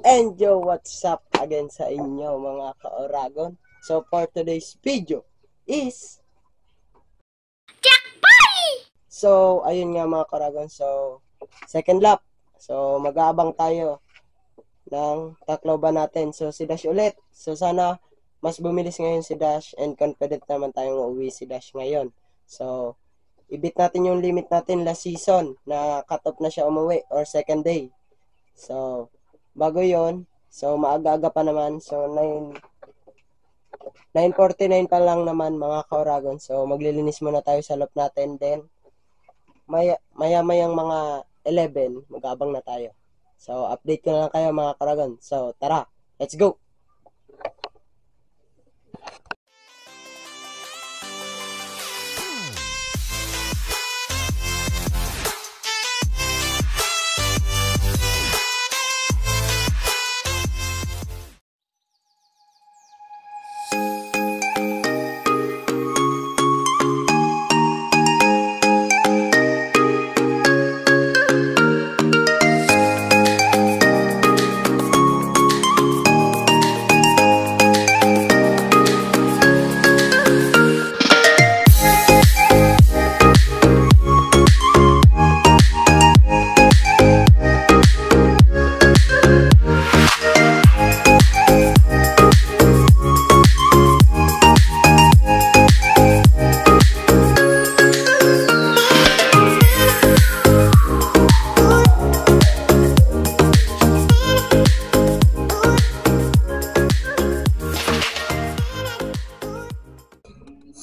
And yo, what's up again sa inyo mga ka-Oragon? So for today's video is So ayun nga mga ka-Oragon, so second lap. So mag-aabang tayo ng Tacloban natin. So si Dash ulit. So sana mas bumilis ngayon si Dash and confident naman tayong uuwi si Dash ngayon. So ibit natin yung limit natin last season na cut off na siya umuwi or second day. So bago yon, so maaga-aga pa naman. So 9:49 pa lang naman mga ka-Oragon. So maglilinis muna tayo sa loop natin, then maya-mayang mga 11 mag-abang na tayo. So update ko na lang kayo mga ka-Oragon. So tara, let's go.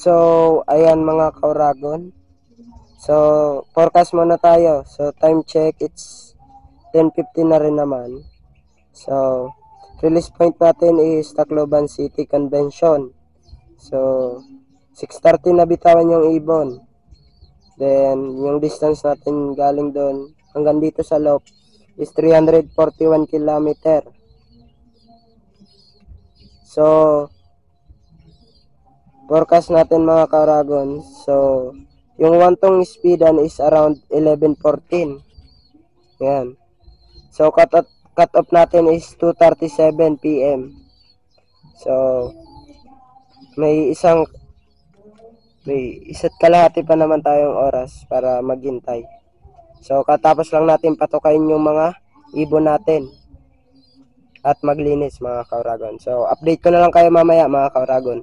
So, ayan mga ka-Oragon. So, forecast muna tayo. So, time check, it's 10:50 na rin naman. So, release point natin is Tacloban City Convention. So, 6:30 na bitawan yung ibon. Then, yung distance natin galing doon hanggang dito sa loop is 341 km. So, forecast natin mga ka-Oragon. So, yung wantong speedan is around 11:14. Yan. So, cut off natin is 2:37 PM. So, may isa't kalahati pa naman tayong oras para maghintay. So, katapos lang natin patukayin yung mga ibon natin at maglinis mga ka-Oragon. So, update ko na lang kayo mamaya mga ka-Oragon.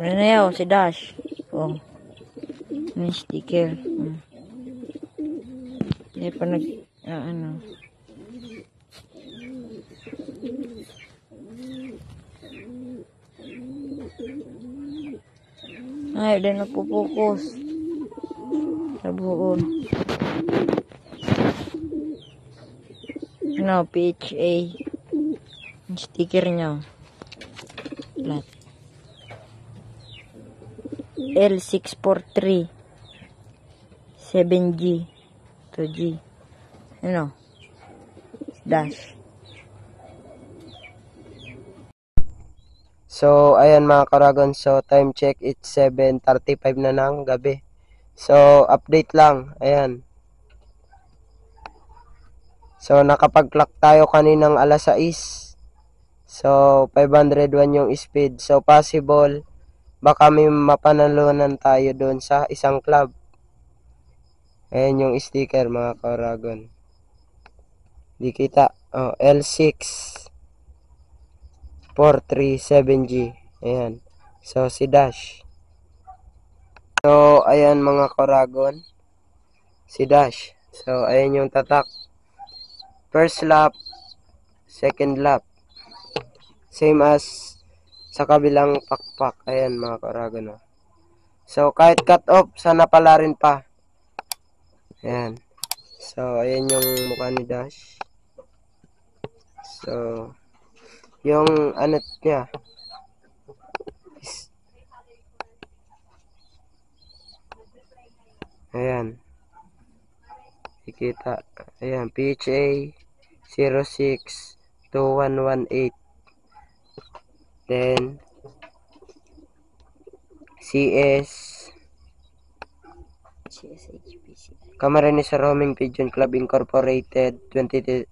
Ano na yaw, si Dash. Oh. May sticker. Hindi pa ano. Ay, din nagpo-focus. Sa buon. Ano, PHA. Yung sticker niya. Flat. L643. 7G. 2G. Ano? Dash. So, ayan mga Karagon. So, time check, it's 7:35 na ng gabi. So, update lang. Ayan. So, nakapag-clock tayo kaninang alas 6. So, 501 yung speed. So, possible, baka may mapanalunan tayo doon sa isang club. Ayan yung sticker mga Karagon. Di kita. Oh, L6437G. Ayan. So, si Dash. So, ayan mga Karagon. Si Dash. So, ayan yung tatak. First lap, second lap. Same as sa kabilang pakpak. Ayan mga Karagon. So, kahit cut off, sana pala rin pa. Ayan. So, ayan yung mukha ni Dash. So, yung ano niya. Ayan. Ikita. Ayan. PHA 062118. Then, CS Camarines Roaming Pigeon Club Incorporated 22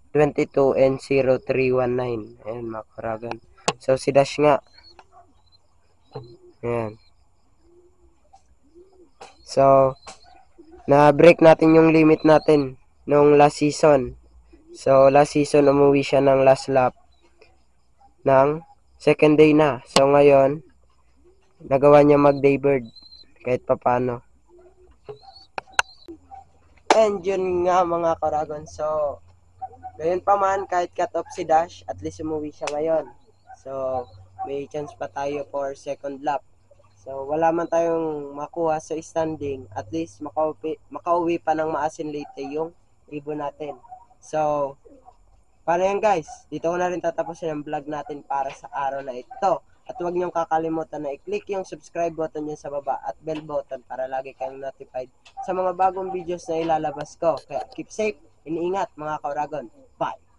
and 0319. Ayan mga Karagon. So, si Dash nga. Ayan. So, na-break natin yung limit natin nung last season. So, last season umuwi siya ng last lap ng second day na. So, ngayon, nagawa niya mag-daybird kahit papano. And yun nga mga Karagon. So, ngayon pa man, kahit cut off si Dash, at least umuwi siya ngayon. So, may chance pa tayo for second lap. So, wala man tayong makuha sa standing, at least makauwi pa ng maasin late yung ibon natin. So, paano yan guys? Dito ko na rin tatapusin ang vlog natin para sa araw na ito. At huwag niyong kakalimutan na i-click yung subscribe button dyan sa baba at bell button para lagi kayong notified sa mga bagong videos na ilalabas ko. Kaya keep safe, iniingat mga Kauragon. Bye!